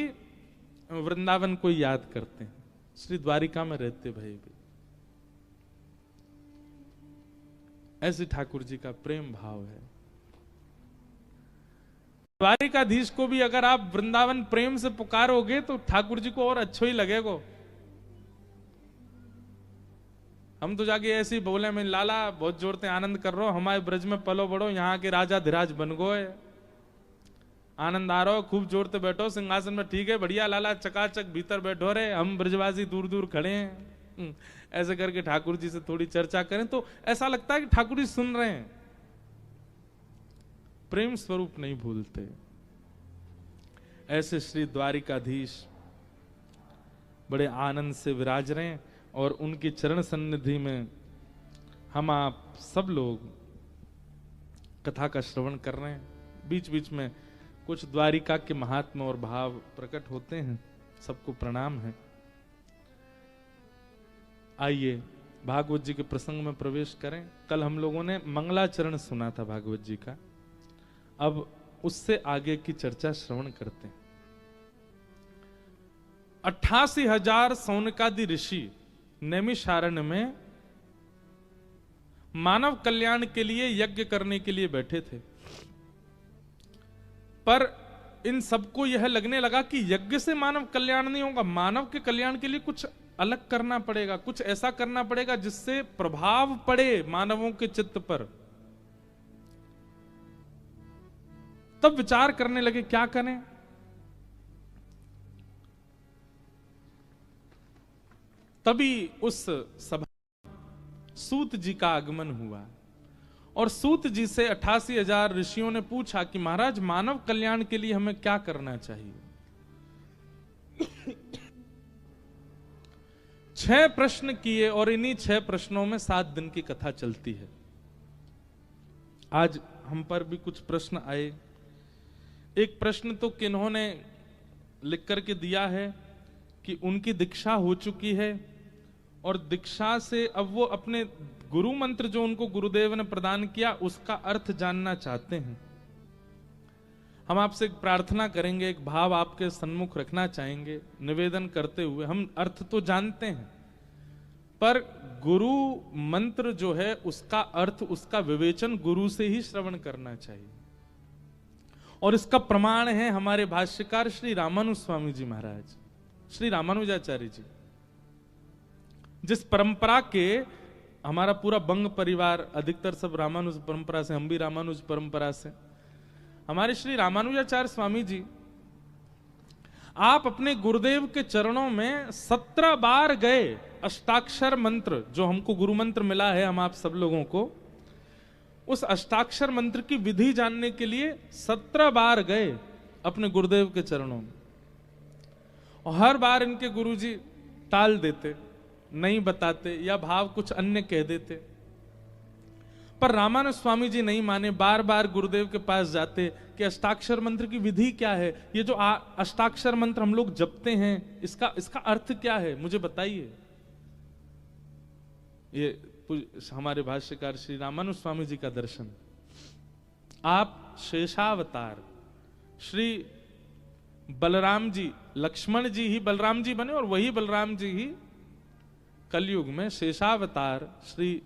[SPEAKER 1] वृंदावन को याद करते हैं, श्री द्वारिका में रहते भाई भी। ऐसे ठाकुर जी का प्रेम भाव है। द्वारिकाधीश को भी अगर आप वृंदावन प्रेम से पुकारोगे तो ठाकुर जी को और अच्छा ही लगेगा। हम तो जाके ऐसे ही बोले, मैं लाला बहुत जोरते आनंद कर रहा हो, हमारे ब्रज में पलो बड़ो, यहाँ के राजा धीराज बन गए, आनंद आ रहा हो, खूब जोर से बैठो सिंहासन में, ठीक है बढ़िया लाला, चकाचक भीतर बैठो रे, हम ब्रजवासी दूर दूर खड़े हैं। ऐसे करके ठाकुर जी से थोड़ी चर्चा करें तो ऐसा लगता है कि ठाकुर जी सुन रहे हैं, प्रेम स्वरूप नहीं भूलते। ऐसे श्री द्वारिकाधीश बड़े आनंद से विराज रहे हैं और उनकी चरण सन्निधि में हम आप सब लोग कथा का श्रवण कर रहे हैं। बीच बीच में कुछ द्वारिका के महात्मा और भाव प्रकट होते हैं, सबको प्रणाम है। आइए भागवत जी के प्रसंग में प्रवेश करें। कल हम लोगों ने मंगलाचरण सुना था भागवत जी का, अब उससे आगे की चर्चा श्रवण करते हैं। 88,000 सौनकादि ऋषि नैमिषारण्य में मानव कल्याण के लिए यज्ञ करने के लिए बैठे थे, पर इन सबको यह लगने लगा कि यज्ञ से मानव कल्याण नहीं होगा, मानव के कल्याण के लिए कुछ अलग करना पड़ेगा, कुछ ऐसा करना पड़ेगा जिससे प्रभाव पड़े मानवों के चित्त पर। तब विचार करने लगे क्या करें। तभी उस सभा सूत जी का आगमन हुआ और सूत जी से 88,000 ऋषियों ने पूछा कि महाराज मानव कल्याण के लिए हमें क्या करना चाहिए। 6 प्रश्न किए और इन्हीं 6 प्रश्नों में 7 दिन की कथा चलती है। आज हम पर भी कुछ प्रश्न आए। एक प्रश्न तो किन्होंने लिख करके दिया है कि उनकी दीक्षा हो चुकी है और दीक्षा से अब वो अपने गुरु मंत्र जो उनको गुरुदेव ने प्रदान किया उसका अर्थ जानना चाहते हैं। हम आपसे एक प्रार्थना करेंगे, एक भाव आपके सन्मुख रखना चाहेंगे निवेदन करते हुए। हम अर्थ तो जानते हैं पर गुरु मंत्र जो है उसका अर्थ, उसका विवेचन गुरु से ही श्रवण करना चाहिए। और इसका प्रमाण है हमारे भाष्यकार श्री रामानुज स्वामी जी महाराज, श्री रामानुजाचार्य जी, जिस परंपरा के हमारा पूरा बंग परिवार अधिकतर सब रामानुज परंपरा से, हम भी रामानुज परंपरा से। हमारे श्री रामानुजाचार्य स्वामी जी, आप अपने गुरुदेव के चरणों में 17 बार गए। अष्टाक्षर मंत्र जो हमको गुरु मंत्र मिला है, हम आप सब लोगों को, उस अष्टाक्षर मंत्र की विधि जानने के लिए 17 बार गए अपने गुरुदेव के चरणों में। और हर बार इनके गुरुजी टाल देते, नहीं बताते या भाव कुछ अन्य कह देते, पर रामानुज स्वामी जी नहीं माने, बार बार गुरुदेव के पास जाते कि अष्टाक्षर मंत्र की विधि क्या है, ये जो अष्टाक्षर मंत्र हम लोग जपते हैं इसका अर्थ क्या है, मुझे बताइए। ये हमारे भाष्यकार श्री रामानुज स्वामी जी का दर्शन। आप शेषावतार श्री बलराम जी, लक्ष्मण जी ही बलराम जी बने और वही बलराम जी ही कलयुग में शेषावतार श्री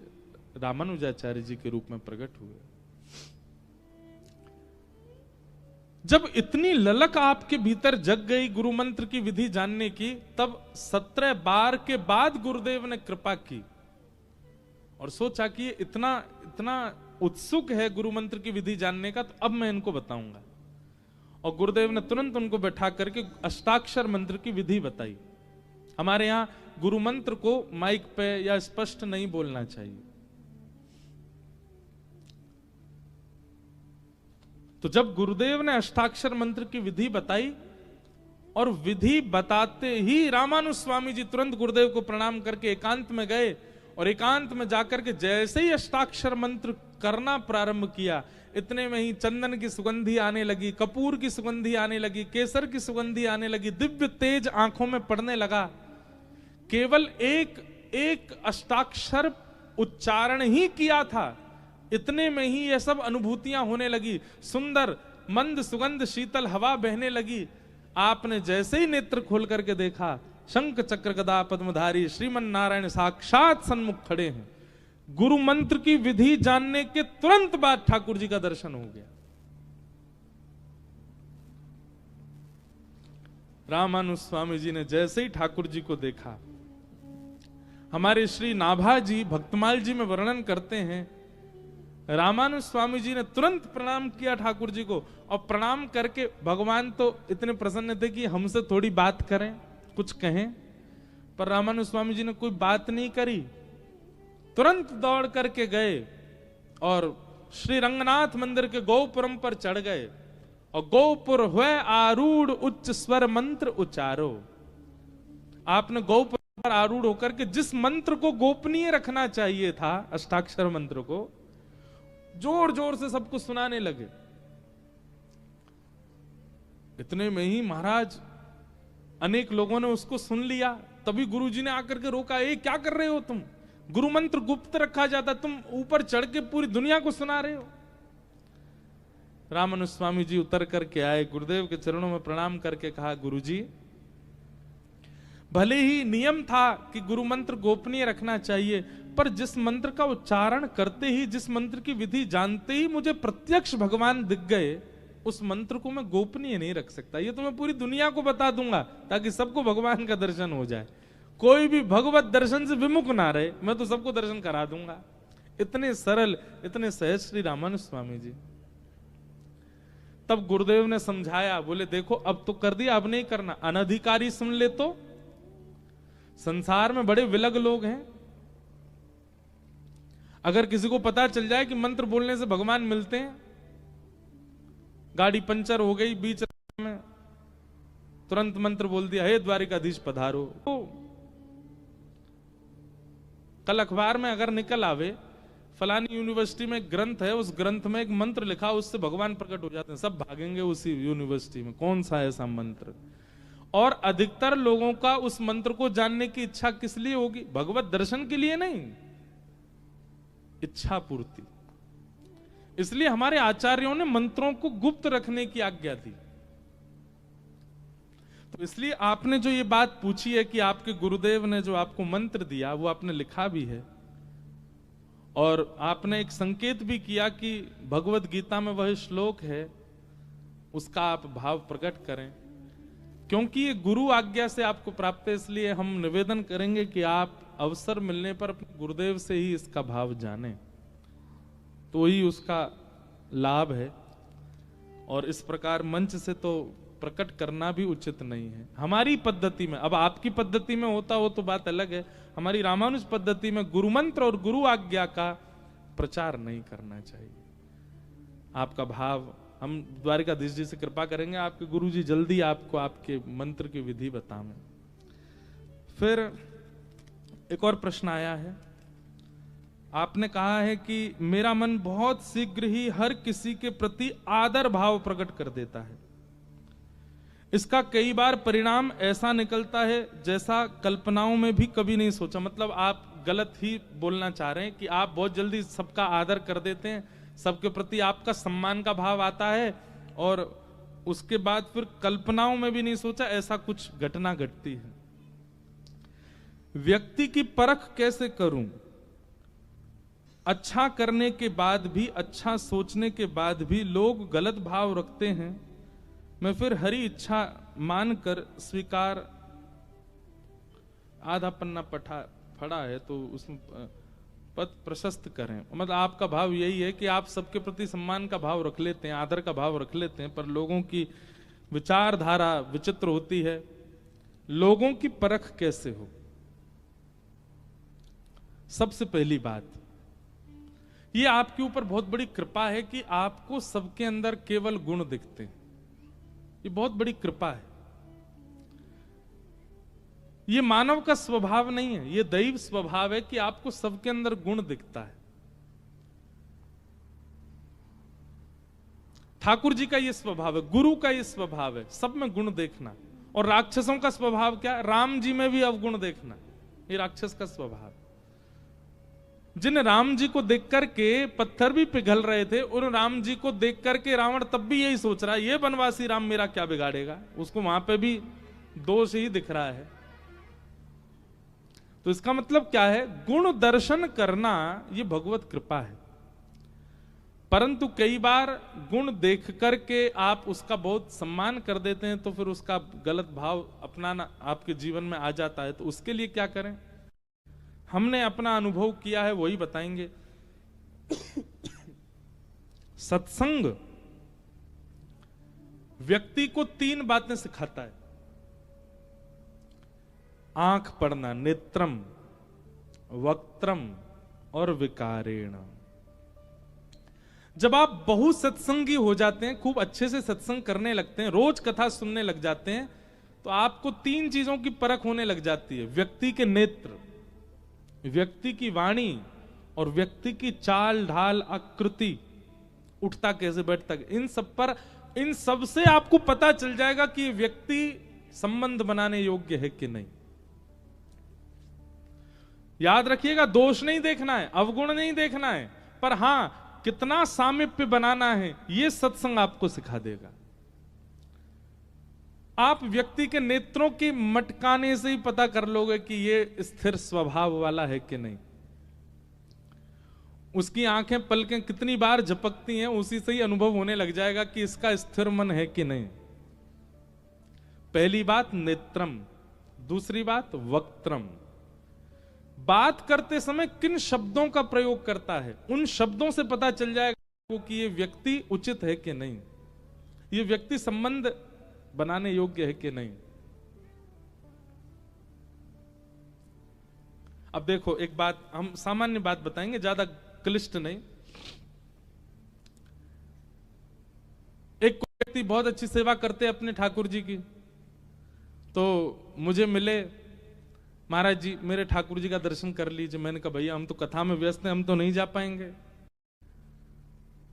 [SPEAKER 1] रामानुजाचार्य जी के रूप में प्रकट हुए। जब इतनी ललक आपके भीतर जग गई गुरु मंत्र की विधि जानने की, तब 17 बार के बाद गुरुदेव ने कृपा की और सोचा कि इतना इतना उत्सुक है गुरु मंत्र की विधि जानने का, तो अब मैं इनको बताऊंगा। और गुरुदेव ने तुरंत उनको बैठा करके अष्टाक्षर मंत्र की विधि बताई। हमारे यहां गुरु मंत्र को माइक पे या स्पष्ट नहीं बोलना चाहिए। तो जब गुरुदेव ने अष्टाक्षर मंत्र की विधि बताई और विधि बताते ही रामानुज स्वामी जी तुरंत गुरुदेव को प्रणाम करके एकांत में गए और एकांत में जाकर के जैसे ही अष्टाक्षर मंत्र करना प्रारंभ किया, इतने में ही चंदन की सुगंधी आने लगी, कपूर की सुगंधी आने लगी, केसर की सुगंधी आने लगी, दिव्य तेज आंखों में पड़ने लगा। केवल एक अष्टाक्षर उच्चारण ही किया था, इतने में ही ये सब अनुभूतियां होने लगी। सुंदर मंद सुगंध शीतल हवा बहने लगी। आपने जैसे ही नेत्र खोल करके देखा, शंख चक्र गदा पद्मधारी श्रीमन नारायण साक्षात सन्मुख खड़े हैं। गुरु मंत्र की विधि जानने के तुरंत बाद ठाकुर जी का दर्शन हो गया। रामानुज स्वामी जी ने जैसे ही ठाकुर जी को देखा, हमारे श्री नाभा जी भक्तमाल जी में वर्णन करते हैं, रामानुज स्वामी जी ने तुरंत प्रणाम किया ठाकुर जी को, और प्रणाम करके भगवान तो इतने प्रसन्न थे कि हमसे थोड़ी बात करें, कुछ कहें, पर रामानुज स्वामी जी ने कोई बात नहीं करी, तुरंत दौड़ करके गए और श्री रंगनाथ मंदिर के गोपुरम पर चढ़ गए, और गोपुर हुए आरूढ़ उच्च स्वर मंत्र उचारो। आपने गोपुर पर आरूढ़ होकर के जिस मंत्र को गोपनीय रखना चाहिए था, अष्टाक्षर मंत्र को, जोर जोर से सबको सुनाने लगे। इतने में ही महाराज अनेक लोगों ने उसको सुन लिया, तभी गुरुजी ने आकर के रोका, ए क्या कर रहे हो तुम, गुरु मंत्र गुप्त रखा जाता, तुम ऊपर चढ़ के पूरी दुनिया को सुना रहे हो। रामानुज स्वामी जी उतर करके आए, गुरुदेव के चरणों में प्रणाम करके कहा, गुरुजी भले ही नियम था कि गुरु मंत्र गोपनीय रखना चाहिए, पर जिस मंत्र का उच्चारण करते ही, जिस मंत्र की विधि जानते ही मुझे प्रत्यक्ष भगवान दिख गए, उस मंत्र को मैं गोपनीय नहीं रख सकता। ये तो मैं पूरी दुनिया को बता दूंगा ताकि सबको भगवान का दर्शन हो जाए, कोई भी भगवत दर्शन से विमुख ना रहे, मैं तो सबको दर्शन करा दूंगा। इतने सरल, इतने सहज श्री रामानुज स्वामी जी। तब गुरुदेव ने समझाया, बोले देखो अब तो कर दिया, अब नहीं करना, अनधिकारी सुन ले तो। संसार में बड़े विलग लोग हैं, अगर किसी को पता चल जाए कि मंत्र बोलने से भगवान मिलते हैं, गाड़ी पंचर हो गई बीच में, तुरंत मंत्र बोल दिया, हे द्वारिकाधीश पधारो। तो कल अखबार में अगर निकल आवे, फलानी यूनिवर्सिटी में एक ग्रंथ है, उस ग्रंथ में एक मंत्र लिखा, उससे भगवान प्रकट हो जाते हैं, सब भागेंगे उसी यूनिवर्सिटी में, कौन सा ऐसा मंत्र। और अधिकतर लोगों का उस मंत्र को जानने की इच्छा किस लिए होगी? भगवत दर्शन के लिए नहीं, इच्छा पूर्ति। इसलिए हमारे आचार्यों ने मंत्रों को गुप्त रखने की आज्ञा दी। तो इसलिए आपने जो ये बात पूछी है कि आपके गुरुदेव ने जो आपको मंत्र दिया वो आपने लिखा भी है, और आपने एक संकेत भी किया कि भगवत गीता में वह श्लोक है, उसका आप भाव प्रकट करें, क्योंकि ये गुरु आज्ञा से आपको प्राप्त है। इसलिए हम निवेदन करेंगे कि आप अवसर मिलने पर अपने गुरुदेव से ही इसका भाव जानें, तो ही उसका लाभ है। और इस प्रकार मंच से तो प्रकट करना भी उचित नहीं है हमारी पद्धति में। अब आपकी पद्धति में होता हो तो बात अलग है, हमारी रामानुज पद्धति में गुरु मंत्र और गुरु आज्ञा का प्रचार नहीं करना चाहिए। आपका भाव हम द्वारिकाधीश जी से कृपा करेंगे, आपके गुरु जी जल्दी आपको आपके मंत्र की विधि बताएं। फिर एक और प्रश्न आया है, आपने कहा है कि मेरा मन बहुत शीघ्र ही हर किसी के प्रति आदर भाव प्रकट कर देता है, इसका कई बार परिणाम ऐसा निकलता है जैसा कल्पनाओं में भी कभी नहीं सोचा। मतलब आप गलत ही बोलना चाह रहे हैं कि आप बहुत जल्दी सबका आदर कर देते हैं, सबके प्रति आपका सम्मान का भाव आता है, और उसके बाद फिर कल्पनाओं में भी नहीं सोचा, ऐसा कुछ घटना घटती है। व्यक्ति की परख कैसे करूं? अच्छा करने के बाद भी, अच्छा सोचने के बाद भी लोग गलत भाव रखते हैं, मैं फिर हरी इच्छा मानकर स्वीकार। आधा पन्ना पढ़ा है तो उसमें पद प्रशस्त करें। मतलब आपका भाव यही है कि आप सबके प्रति सम्मान का भाव रख लेते हैं, आदर का भाव रख लेते हैं, पर लोगों की विचारधारा विचित्र होती है। लोगों की परख कैसे हो? सबसे पहली बात, ये आपके ऊपर बहुत बड़ी कृपा है कि आपको सबके अंदर केवल गुण दिखते हैं। ये बहुत बड़ी कृपा है, ये मानव का स्वभाव नहीं है, ये दैव स्वभाव है कि आपको सबके अंदर गुण दिखता है। ठाकुर जी का ये स्वभाव है, गुरु का ये स्वभाव है, सब में गुण देखना। और राक्षसों का स्वभाव क्या? राम जी में भी अवगुण देखना, ये राक्षस का स्वभाव। जिन राम जी को देख करके पत्थर भी पिघल रहे थे, उन राम जी को देख करके रावण तब भी यही सोच रहा है, ये बनवासी राम मेरा क्या बिगाड़ेगा। उसको वहां पे भी दोष ही दिख रहा है। तो इसका मतलब क्या है? गुण दर्शन करना ये भगवत कृपा है। परंतु कई बार गुण देख करके आप उसका बहुत सम्मान कर देते हैं, तो फिर उसका गलत भाव अपनाना आपके जीवन में आ जाता है। तो उसके लिए क्या करें? हमने अपना अनुभव किया है वही बताएंगे। सत्संग व्यक्ति को 3 बातें सिखाता है। आंख पढ़ना, नेत्रम, वक्त्रम और विकारेण। जब आप बहुत सत्संगी हो जाते हैं, खूब अच्छे से सत्संग करने लगते हैं, रोज कथा सुनने लग जाते हैं, तो आपको 3 चीजों की परख होने लग जाती है। व्यक्ति के नेत्र, व्यक्ति की वाणी और व्यक्ति की चाल ढाल, आकृति, उठता कैसे, बैठता, इन सब से आपको पता चल जाएगा कि व्यक्ति संबंध बनाने योग्य है कि नहीं। याद रखिएगा, दोष नहीं देखना है, अवगुण नहीं देखना है, पर हां कितना सामीप्य बनाना है, यह सत्संग आपको सिखा देगा। आप व्यक्ति के नेत्रों की मटकाने से ही पता कर लोगे कि यह स्थिर स्वभाव वाला है कि नहीं। उसकी आंखें पलकें कितनी बार झपकती हैं, उसी से ही अनुभव होने लग जाएगा कि इसका स्थिर मन है कि नहीं। पहली बात नेत्रम, दूसरी बात वक्त्रम। बात करते समय किन शब्दों का प्रयोग करता है, उन शब्दों से पता चल जाएगा कि ये व्यक्ति उचित है कि नहीं, ये व्यक्ति संबंध बनाने योग्य है कि नहीं। अब देखो, एक बात हम सामान्य बात बताएंगे, ज्यादा क्लिष्ट नहीं। एक व्यक्ति बहुत अच्छी सेवा करते अपने ठाकुर जी की, तो मुझे मिले, महाराज जी मेरे ठाकुर जी का दर्शन कर लीजिए। मैंने कहा भैया हम तो कथा में व्यस्त हैं, हम तो नहीं जा पाएंगे।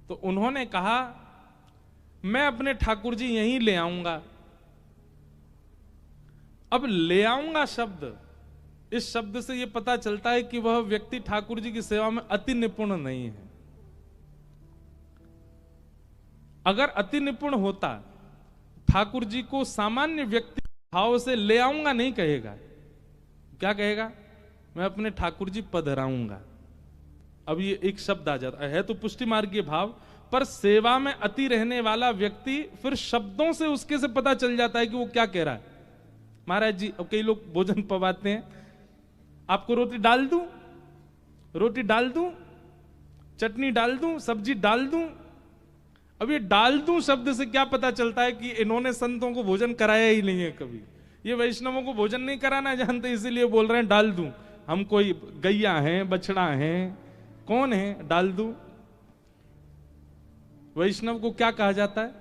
[SPEAKER 1] तो उन्होंने कहा मैं अपने ठाकुर जी यहीं ले आऊंगा। अब ले आऊंगा शब्द, इस शब्द से यह पता चलता है कि वह व्यक्ति ठाकुर जी की सेवा में अति निपुण नहीं है। अगर अति निपुण होता, ठाकुर जी को सामान्य व्यक्ति भाव से ले आऊंगा नहीं कहेगा, क्या कहेगा, मैं अपने ठाकुर जी पधराऊंगा। अब ये एक शब्द आ जाता है तो पुष्टि मार्गीय भाव, पर सेवा में अति रहने वाला व्यक्ति फिर शब्दों से उसके से पता चल जाता है कि वो क्या कह रहा है। महाराज जी, अब कई लोग भोजन पवाते हैं, आपको रोटी डाल दूं, रोटी डाल दूं, चटनी डाल दूं, सब्जी डाल दूं। अब ये डाल दूं शब्द से क्या पता चलता है कि इन्होंने संतों को भोजन कराया ही नहीं है कभी, ये वैष्णवों को भोजन नहीं कराना जानते, इसीलिए बोल रहे हैं डाल दूं। हम कोई गैया हैं, बछड़ा हैं, कौन है डाल दूं। वैष्णव को क्या कहा जाता है,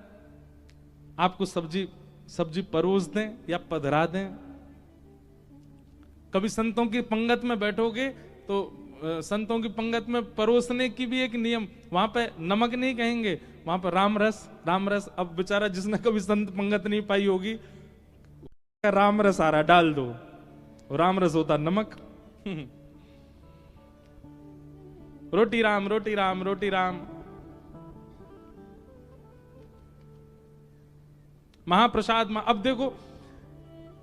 [SPEAKER 1] आपको सब्जी परोस दें या पधरा दें। कभी संतों की पंगत में बैठोगे तो संतों की पंगत में परोसने की भी एक नियम, वहां पे नमक नहीं कहेंगे, वहां पे राम रस। अब बेचारा जिसने कभी संत पंगत नहीं पाई होगी, राम रस आ रहा डाल दो, राम रस होता नमक। रोटी राम, रोटी राम, रोटी राम। महाप्रसाद में, अब देखो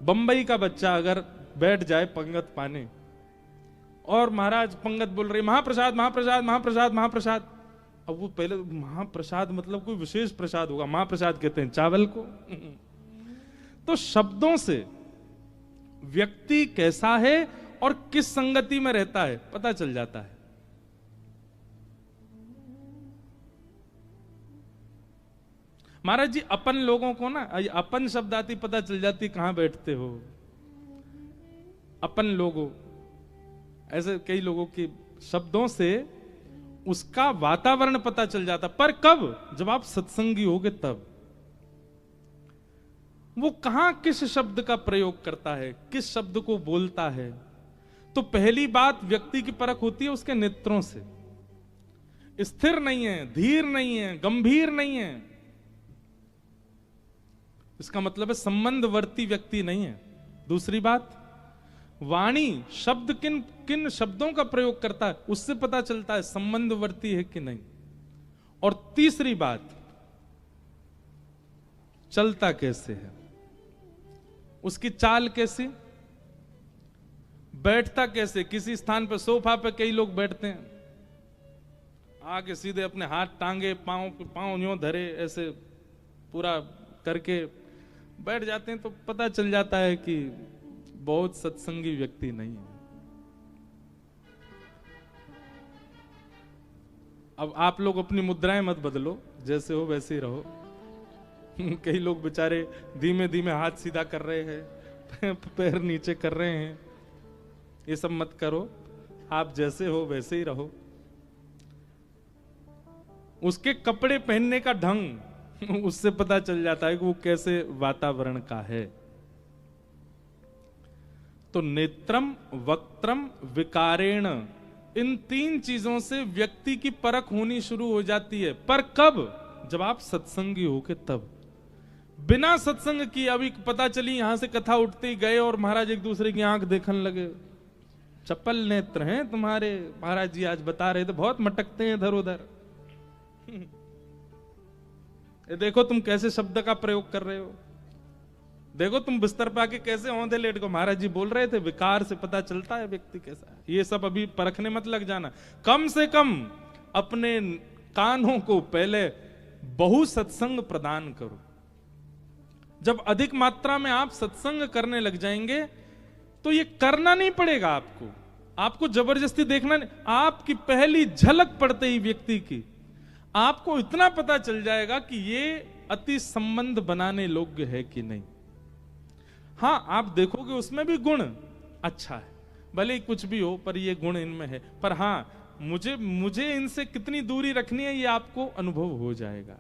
[SPEAKER 1] बंबई का बच्चा अगर बैठ जाए पंगत पाने और महाराज पंगत बोल रही महाप्रसाद महाप्रसाद महाप्रसाद महाप्रसाद, अब वो पहले महाप्रसाद मतलब कोई विशेष प्रसाद होगा, महाप्रसाद कहते हैं चावल को। तो शब्दों से व्यक्ति कैसा है और किस संगति में रहता है पता चल जाता है। महाराज जी अपन लोगों को ना, अपन शब्द आती पता चल जाती कहां बैठते हो। अपन लोगों, ऐसे कई लोगों के शब्दों से उसका वातावरण पता चल जाता, पर कब, जब आप सत्संगी होगे तब। वो कहां किस शब्द का प्रयोग करता है, किस शब्द को बोलता है। तो पहली बात व्यक्ति की परख होती है उसके नेत्रों से। स्थिर नहीं है, धीर नहीं है, गंभीर नहीं है, इसका मतलब है संबंधवर्ती व्यक्ति नहीं है। दूसरी बात, वाणी, शब्द किन किन शब्दों का प्रयोग करता है उससे पता चलता है संबंधवर्ती है कि नहीं। और तीसरी बात, चलता कैसे है, उसकी चाल कैसी, बैठता कैसे। किसी स्थान पर सोफा पे कई लोग बैठते हैं, आके सीधे अपने हाथ टांगे, पांव यूं धरे, ऐसे पूरा करके बैठ जाते हैं, तो पता चल जाता है कि बहुत सत्संगी व्यक्ति नहीं है। अब आप लोग अपनी मुद्राएं मत बदलो, जैसे हो वैसे ही रहो। कई लोग बेचारे धीमे धीमे हाथ सीधा कर रहे हैं, पैर नीचे कर रहे हैं, ये सब मत करो, आप जैसे हो वैसे ही रहो। उसके कपड़े पहनने का ढंग उससे पता चल जाता है कि वो कैसे वातावरण का है। तो नेत्रम, वक्त्रम, विकारेण, इन 3 चीजों से व्यक्ति की परख होनी शुरू हो जाती है। पर कब? जब आप सत्संगी होके तब। बिना सत्संग की अभी पता चली यहां से कथा उठते ही गए और महाराज एक दूसरे की आंख देखने लगे, चप्पल नेत्र हैं तुम्हारे, महाराज जी आज बता रहे थे बहुत मटकते हैं इधर उधर। ये देखो तुम कैसे शब्द का प्रयोग कर रहे हो, देखो तुम बिस्तर पे आके कैसे औंधे लेट को, महाराज जी बोल रहे थे विकार से पता चलता है व्यक्ति कैसा है। ये सब अभी परखने मत लग जाना। कम से कम अपने कानों को पहले बहु सत्संग प्रदान करो। जब अधिक मात्रा में आप सत्संग करने लग जाएंगे तो ये करना नहीं पड़ेगा आपको, आपको जबरदस्ती देखना नहीं। आपकी पहली झलक पड़ते ही व्यक्ति की आपको इतना पता चल जाएगा कि ये अति संबंध बनाने योग्य है कि नहीं। हाँ, आप देखोगे उसमें भी गुण अच्छा है, भले ही कुछ भी हो पर ये गुण इनमें है। पर हाँ, मुझे इनसे कितनी दूरी रखनी है ये आपको अनुभव हो जाएगा।